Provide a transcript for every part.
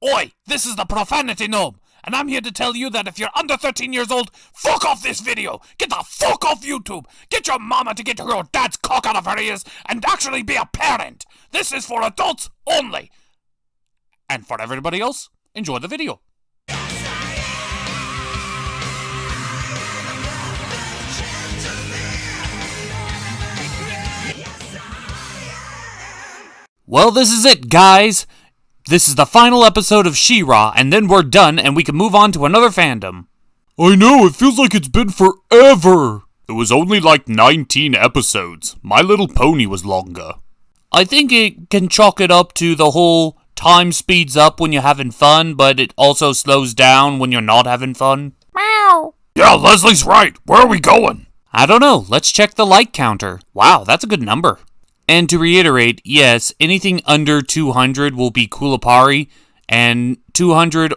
Oi, this is the Profanity Gnome, and I'm here to tell you that if you're under 13 years old, fuck off this video! Get the fuck off YouTube! Get your mama to get your dad's cock out of her ears and actually be a parent! This is for adults only! And for everybody else, enjoy the video. Well, this is it, guys! This is the final episode of She-Ra, and then we're done, and we can move on to another fandom. I know, it feels like it's been forever! It was only like 19 episodes. My Little Pony was longer. I think it can chalk it up to the whole time speeds up when you're having fun, but it also slows down when you're not having fun. Meow! Yeah, Leslie's right. Where are we going? I don't know. Let's check the like counter. Wow, that's a good number. And to reiterate, yes, anything under 200 will be Kulapari, and 200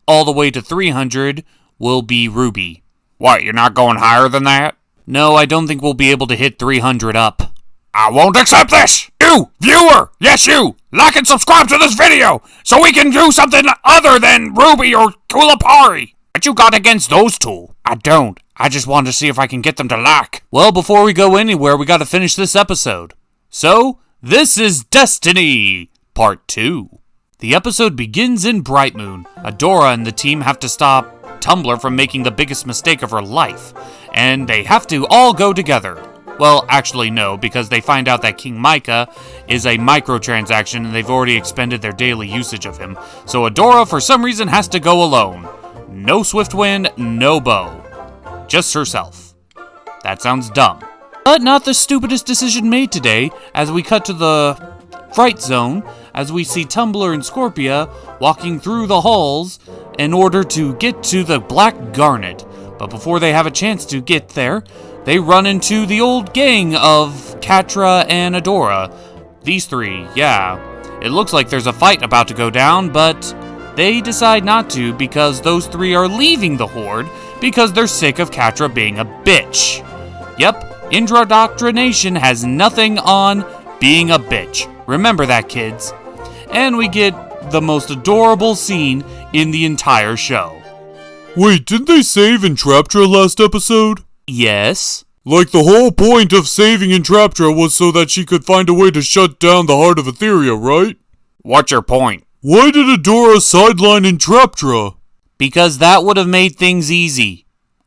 all the way to 300 will be Ruby. What, you're not going higher than that? No, I don't think we'll be able to hit 300 up. I won't accept this! You, viewer! Yes, you! Like and subscribe to this video, so we can do something other than Ruby or Kulapari! What you got against those two? I don't. I just want to see if I can get them to like. Well, before we go anywhere, we gotta finish this episode. So, this is Destiny, Part 2. The episode begins in Bright Moon. Adora and the team have to stop Tumblr from making the biggest mistake of her life, and they have to all go together. Well, actually no, because they find out that King Micah is a microtransaction and they've already expended their daily usage of him, so Adora for some reason has to go alone. No Swiftwind, no Bow. Just herself. That sounds dumb. But not the stupidest decision made today, as we cut to the Fright Zone, as we see Tumblr and Scorpia walking through the halls in order to get to the Black Garnet. But before they have a chance to get there, they run into the old gang of Catra and Adora. These three, yeah. It looks like there's a fight about to go down, but they decide not to because those three are leaving the Horde because they're sick of Catra being a bitch. Yep. Indoctrination has nothing on being a bitch. Remember that, kids. And we get the most adorable scene in the entire show. Wait, didn't they save Entraptra last episode? Yes. Like the whole point of saving Entraptra was so that she could find a way to shut down the Heart of Etheria, right? What's your point? Why did Adora sideline Entraptra? Because that would have made things easy.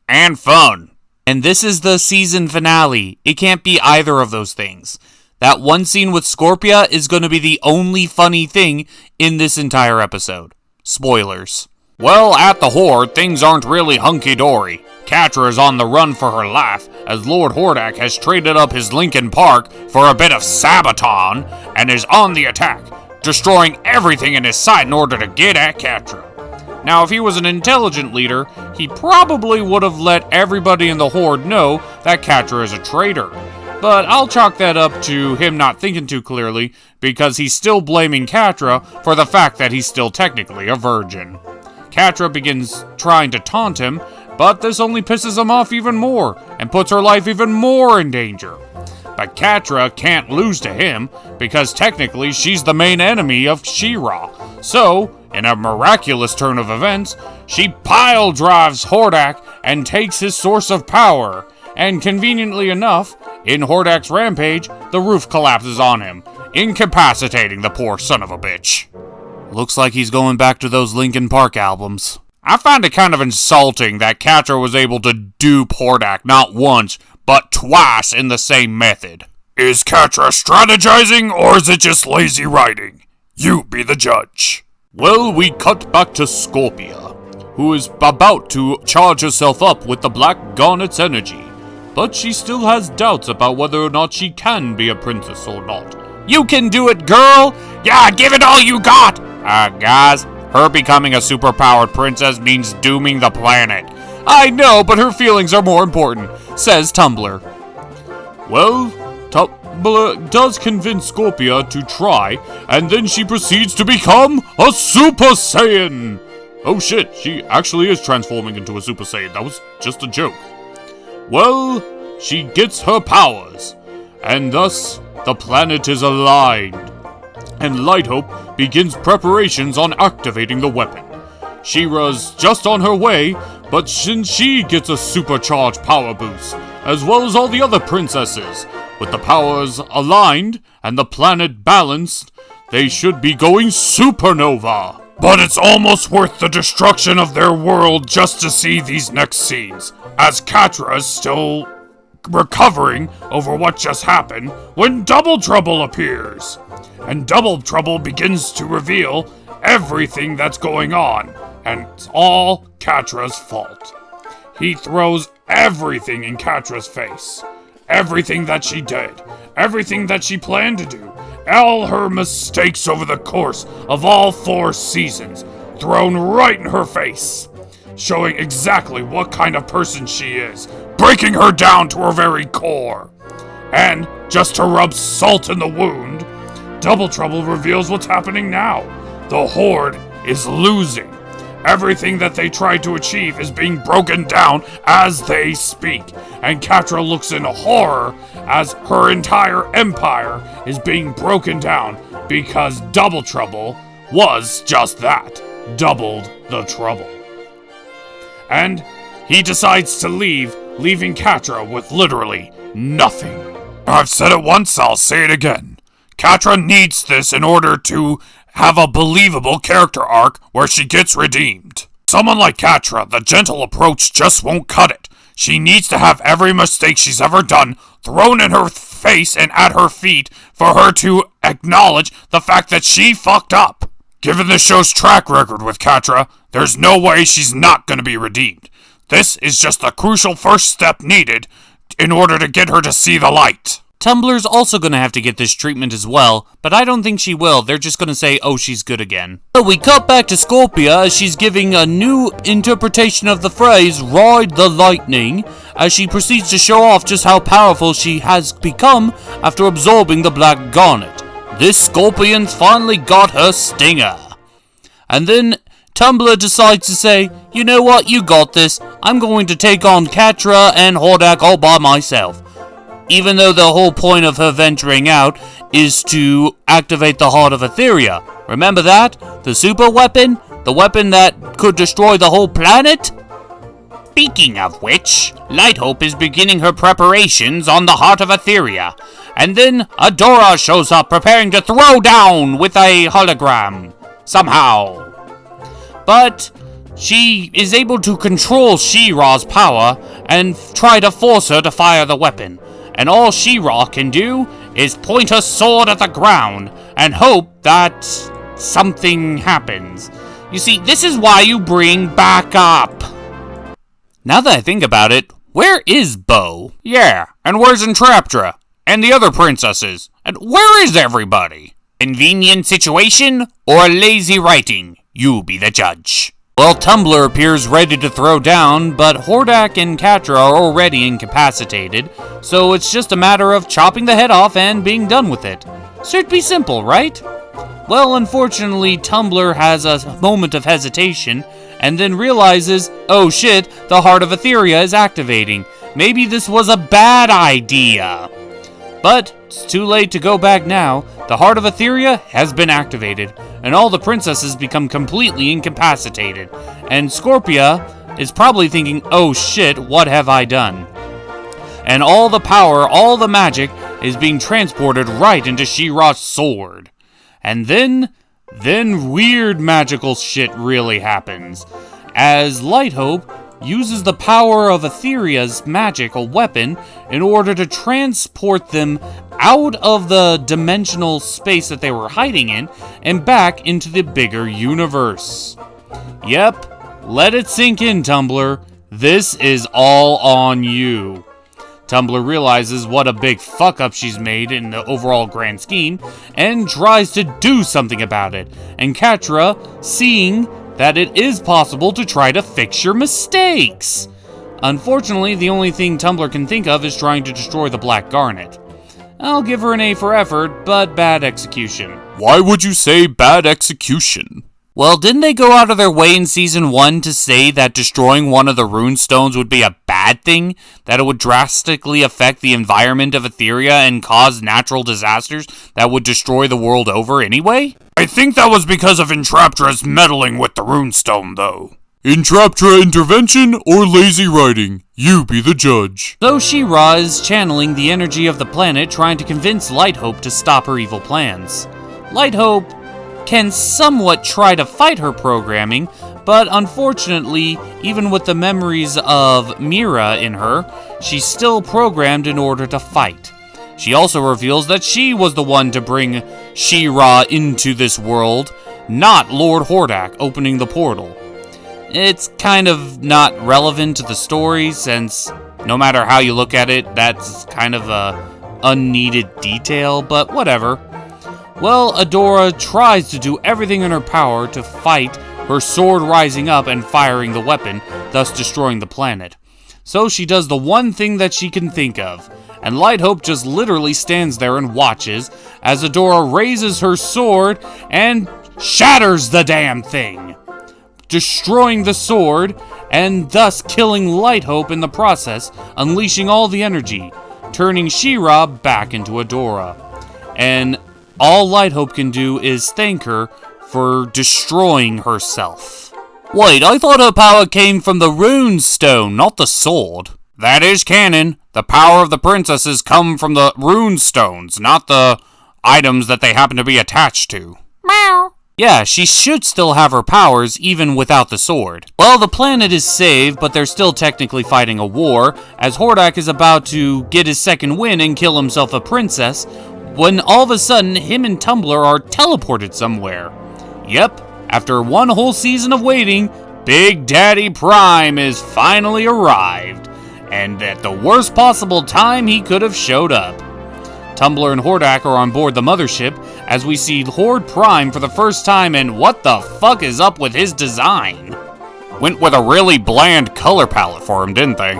And fun. And this is the season finale. It can't be either of those things. That one scene with Scorpia is going to be the only funny thing in this entire episode. Spoilers. Well, at the Horde, things aren't really hunky-dory. Catra is on the run for her life, as Lord Hordak has traded up his Lincoln Park for a bit of Sabaton, and is on the attack, destroying everything in his sight in order to get at Catra. Now, if he was an intelligent leader, he probably would have let everybody in the Horde know that Catra is a traitor. But I'll chalk that up to him not thinking too clearly, because he's still blaming Catra for the fact that he's still technically a virgin. Catra begins trying to taunt him, but this only pisses him off even more, and puts her life even more in danger. But Catra can't lose to him, because technically she's the main enemy of She-Ra. So, in a miraculous turn of events, she pile drives Hordak and takes his source of power. And conveniently enough, in Hordak's rampage, the roof collapses on him, incapacitating the poor son of a bitch. Looks like he's going back to those Linkin Park albums. I find it kind of insulting that Catra was able to dupe Hordak not once, but twice in the same method. Is Catra strategizing, or is it just lazy writing? You be the judge. Well, we cut back to Scorpia, who is about to charge herself up with the Black Garnet's energy, but she still has doubts about whether or not she can be a princess or not. You can do it, girl! Yeah, give it all you got! Guys, her becoming a superpowered princess means dooming the planet. I know, but her feelings are more important, says Tumblr. Well, Tumblr does convince Scorpia to try, and then she proceeds to become a Super Saiyan! Oh shit, she actually is transforming into a Super Saiyan. That was just a joke. Well, she gets her powers, and thus the planet is aligned. and Lighthope begins preparations on activating the weapon. She-Ra's just on her way, but since she gets a supercharged power boost, as well as all the other princesses, with the powers aligned and the planet balanced, they should be going supernova. But it's almost worth the destruction of their world just to see these next scenes, as Catra is still recovering over what just happened when Double Trouble appears. And Double Trouble begins to reveal everything that's going on, and it's all Catra's fault. He throws everything in Catra's face. Everything that she did, everything that she planned to do, all her mistakes over the course of all 4 seasons, thrown right in her face, showing exactly what kind of person she is, breaking her down to her very core. And, just to rub salt in the wound, Double Trouble reveals what's happening now. The Horde is losing. Everything that they tried to achieve is being broken down as they speak, and Catra looks in horror as her entire empire is being broken down because Double Trouble was just that, doubled the trouble. And he decides to leave, leaving Catra with literally nothing. I've said it once, I'll say it again. Catra needs this in order to have a believable character arc where she gets redeemed. Someone like Catra, the gentle approach just won't cut it. She needs to have every mistake she's ever done thrown in her face and at her feet for her to acknowledge the fact that she fucked up. Given the show's track record with Catra, there's no way she's not going to be redeemed. This is just the crucial first step needed in order to get her to see the light. Tumblr's also gonna have to get this treatment as well, but I don't think she will. They're just gonna say, oh, she's good again. So we cut back to Scorpia as she's giving a new interpretation of the phrase, ride the lightning, as she proceeds to show off just how powerful she has become after absorbing the Black Garnet. This Scorpion's finally got her stinger. And then Tumbler decides to say, you know what, you got this. I'm going to take on Catra and Hordak all by myself. Even though the whole point of her venturing out is to activate the Heart of Etheria. Remember that? The super weapon? The weapon that could destroy the whole planet? Speaking of which, Lighthope is beginning her preparations on the Heart of Etheria. And then Adora shows up preparing to throw down with a hologram. Somehow. But she is able to control She-Ra's power and try to force her to fire the weapon. And all She-Ra can do is point her sword at the ground and hope that something happens. You see, this is why you bring backup. Now that I think about it, where is Bow? Yeah, and where's Entraptra? And the other princesses? And where is everybody? Convenient situation or lazy writing? You be the judge. Well, Tumbler appears ready to throw down, but Hordak and Catra are already incapacitated, so it's just a matter of chopping the head off and being done with it. Should be simple, right? Well, unfortunately, Tumbler has a moment of hesitation, and then realizes, oh shit, the Heart of Etheria is activating. Maybe this was a bad idea. But it's too late to go back now. The Heart of Etheria has been activated, and all the princesses become completely incapacitated. And Scorpia is probably thinking, oh shit, what have I done? And all the power, all the magic, is being transported right into She-Ra's sword. And then weird magical shit really happens, as Lighthope uses the power of Etheria's magical weapon in order to transport them out of the dimensional space that they were hiding in and back into the bigger universe. Yep, let it sink in, Tumbler. This is all on you. Tumbler realizes what a big fuck-up she's made in the overall grand scheme and tries to do something about it. And Catra, seeing that it is possible to try to fix your mistakes. Unfortunately, the only thing Tumbler can think of is trying to destroy the Black Garnet. I'll give her an A for effort, but bad execution. Why would you say bad execution? Well, didn't they go out of their way in Season 1 to say that destroying one of the rune stones would be a bad thing? That it would drastically affect the environment of Etheria and cause natural disasters that would destroy the world over anyway? I think that was because of Entraptra's meddling with the runestone, though. Entraptra intervention or lazy writing? You be the judge. So She-Ra is channeling the energy of the planet, trying to convince Lighthope to stop her evil plans. Lighthope can somewhat try to fight her programming, but unfortunately, even with the memories of Mira in her, she's still programmed in order to fight. She also reveals that she was the one to bring She-Ra into this world, not Lord Hordak opening the portal. It's kind of not relevant to the story, since no matter how you look at it, that's kind of a unneeded detail, but whatever. Well, Adora tries to do everything in her power to fight, her sword rising up and firing the weapon, thus destroying the planet. So she does the one thing that she can think of, and Lighthope just literally stands there and watches as Adora raises her sword and shatters the damn thing, destroying the sword and thus killing Lighthope in the process, unleashing all the energy, turning She-Ra back into Adora. And all Lighthope can do is thank her for destroying herself. Wait, I thought her power came from the rune stone, not the sword. That is canon. The power of the princesses come from the rune stones, not the items that they happen to be attached to. Meow. Yeah, she should still have her powers even without the sword. Well, the planet is saved, but they're still technically fighting a war, as Hordak is about to get his second win and kill himself a princess, when all of a sudden, him and Tumbler are teleported somewhere. Yep, after one whole season of waiting, Big Daddy Prime is finally arrived, and at the worst possible time he could have showed up. Tumbler and Hordak are on board the mothership, as we see Lord Prime for the first time, and what the fuck is up with his design? Went with a really bland color palette for him, didn't they?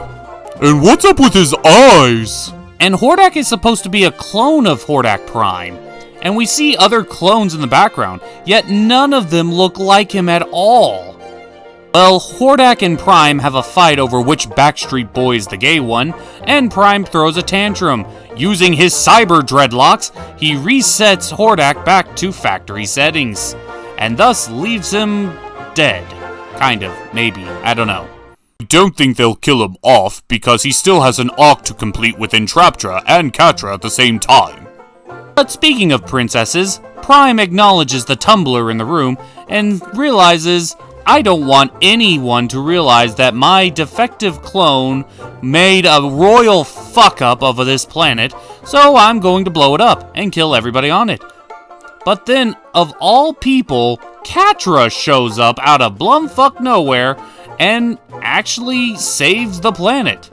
And what's up with his eyes? And Hordak is supposed to be a clone of Hordak Prime. And we see other clones in the background, yet none of them look like him at all. Well, Hordak and Prime have a fight over which Backstreet Boy is the gay one, and Prime throws a tantrum. Using his cyber dreadlocks, he resets Hordak back to factory settings, and thus leaves him dead. Kind of, maybe, I don't know. I don't think they'll kill him off, because he still has an arc to complete with Entraptra and Catra at the same time. But speaking of princesses, Prime acknowledges the Tumbler in the room and realizes, I don't want anyone to realize that my defective clone made a royal fuck-up of this planet, so I'm going to blow it up and kill everybody on it. But then, of all people, Catra shows up out of blumfuck nowhere and actually saves the planet.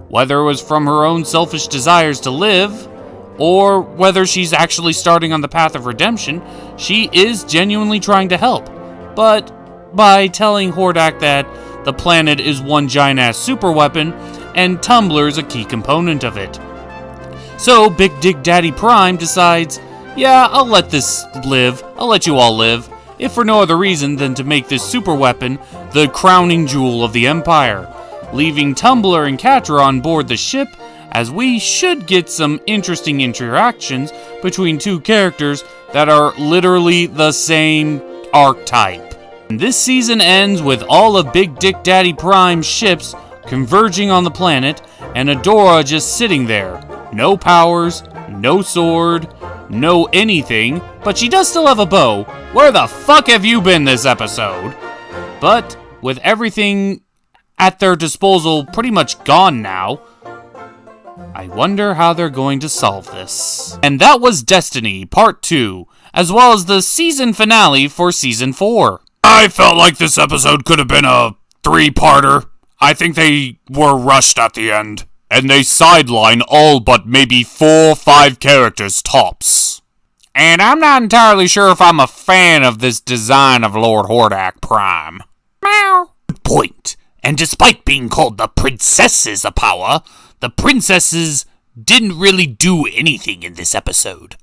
Whether it was from her own selfish desires to live, or whether she's actually starting on the path of redemption, she is genuinely trying to help. But by telling Hordak that the planet is one giant-ass superweapon, and Tumbler's a key component of it. So Big Dig Daddy Prime decides, yeah, I'll let this live, I'll let you all live, if for no other reason than to make this superweapon the crowning jewel of the Empire, leaving Tumbler and Catra on board the ship, as we should get some interesting interactions between two characters that are literally the same archetype. And this season ends with all of Big Dick Daddy Prime's ships converging on the planet, and Adora just sitting there. No powers, no sword, no anything, but she does still have a bow. Where the fuck have you been this episode? But with everything at their disposal pretty much gone now, I wonder how they're going to solve this. And that was Destiny Part 2, as well as the season finale for Season 4. I felt like this episode could have been a 3-parter. I think they were rushed at the end. And they sideline all but maybe 4 or 5 characters tops. And I'm not entirely sure if I'm a fan of this design of Lord Hordak Prime. Meow. Good point. And despite being called the princesses of power, the princesses didn't really do anything in this episode.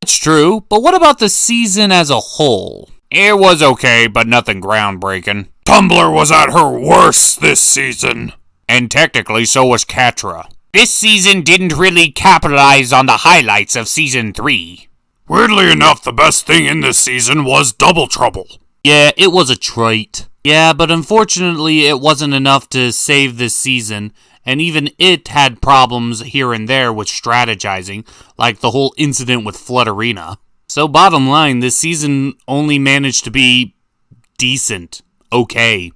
That's true, but what about the season as a whole? It was okay, but nothing groundbreaking. Tumblr was at her worst this season. And technically, so was Catra. This season didn't really capitalize on the highlights of Season 3. Weirdly enough, the best thing in this season was Double Trouble. Yeah, it was a trait. Yeah, but unfortunately it wasn't enough to save this season, and even it had problems here and there with strategizing, like the whole incident with Flutterina. So bottom line, this season only managed to be decent. Okay.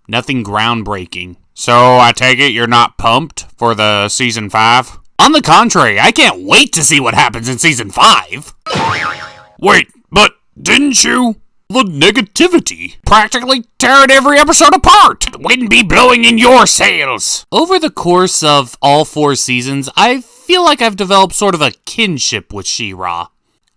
Nothing groundbreaking. So I take it you're not pumped for the Season 5? On the contrary, I can't wait to see what happens in Season 5. Wait, but didn't you? The negativity. Practically tearing every episode apart. Wind be blowing in your sails. Over the course of all 4 seasons, I feel like I've developed sort of a kinship with She-Ra.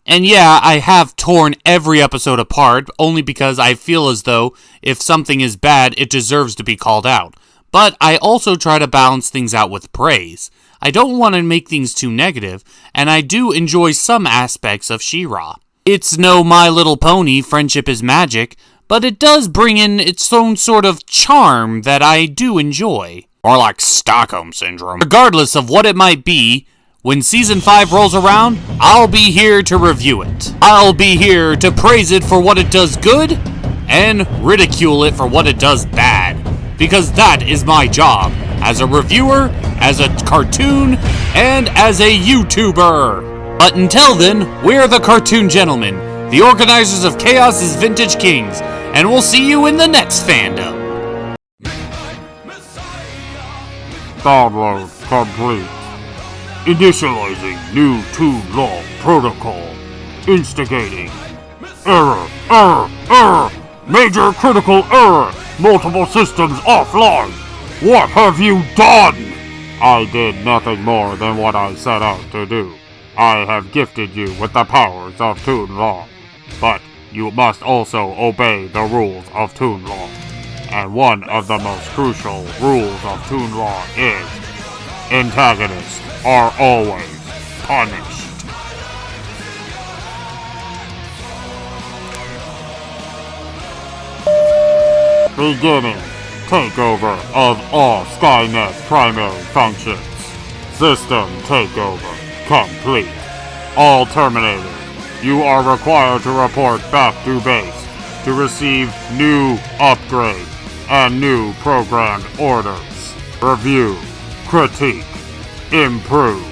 And yeah, I have torn every episode apart, only because I feel as though if something is bad, it deserves to be called out. But I also try to balance things out with praise. I don't want to make things too negative, and I do enjoy some aspects of She-Ra. It's no My Little Pony, Friendship is Magic, but it does bring in its own sort of charm that I do enjoy. More like Stockholm Syndrome. Regardless of what it might be, when Season 5 rolls around, I'll be here to review it. I'll be here to praise it for what it does good, and ridicule it for what it does bad. Because that is my job, as a reviewer, as a cartoon, and as a YouTuber. But until then, we're the Cartoon Gentlemen, the organizers of Chaos's Vintage Kings, and we'll see you in the next fandom. Download complete. Initializing new Toon Law protocol. Instigating. Error! Major critical error! Multiple systems offline! What have you done? I did nothing more than what I set out to do. I have gifted you with the powers of Toon Law. But you must also obey the rules of Toon Law. And one of the most crucial rules of Toon Law is antagonists are always punished. Beginning takeover of all Skynet's primary functions. System takeover complete. All Terminators, you are required to report back to base to receive new upgrades and new programmed orders. Review, critique, improve.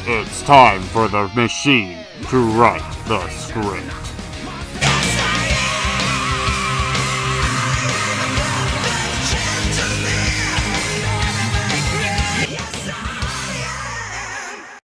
It's time for the machine to write the script.